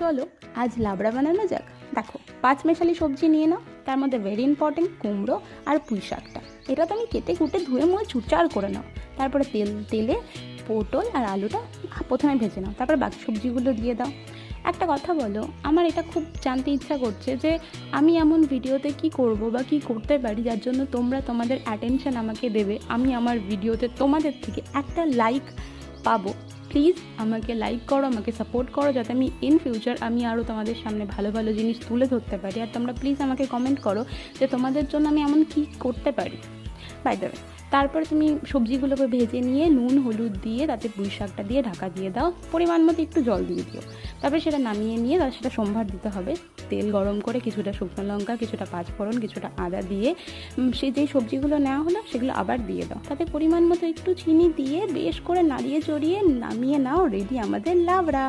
চলো আজ লাবড়া বানানো যাক। দেখো 5 মেশালি সবজি নিয়ে নাও, তার মধ্যে ভেরি ইম্পর্টেন্ট কুমড়ো আর পুঁই শাকটা। এটা তুমি কেটে কুটে ধুয়ে মুয়ে চুরচার করে নাও। তারপরে তেলে পটল আর আলুটা প্রথমে ভেজে নাও, তারপর বাকি সবজিগুলো দিয়ে দাও। একটা কথা বলো, আমার এটা খুব জানতে ইচ্ছা করছে যে আমি এমন ভিডিওতে কি করব বা কি করতে পারি যার জন্য তোমরা তোমাদের অ্যাটেনশন আমাকে দেবে, আমি আমার ভিডিওতে তোমাদের থেকে একটা লাইক পাবো। প্লিজ আমাকে লাইক করো, আমাকে সাপোর্ট করো, যাতে আমি ইন ফিউচার আমি আরও তোমাদের সামনে ভালো ভালো জিনিস তুলে ধরতে পারি। আর তোমরা প্লিজ আমাকে কমেন্ট করো যে তোমাদের জন্য আমি এমন কী করতে পারি। বাই দ্য ওয়ে, তারপর তুমি সবজিগুলোকে ভেজে নিয়ে নুন হলুদ দিয়ে তাতে পুঁই শাকটা দিয়ে ঢাকা দিয়ে দাও, পরিমাণ মতো একটু জল দিয়ে দিও। তারপরে সেটা নামিয়ে নিয়ে সেটা সম্ভার দিতে হবে। তেল গরম করে কিছুটা শুকনো লঙ্কা, কিছুটা পাঁচফোড়ন, কিছুটা আদা দিয়ে সেই যেই সবজিগুলো নেওয়া হলো সেগুলো আবার দিয়ে দাও। তাতে পরিমাণ মতো একটু চিনি দিয়ে বেশ করে নাড়িয়ে চড়িয়ে নামিয়ে নাও। রেডি আমাদের লাবড়া।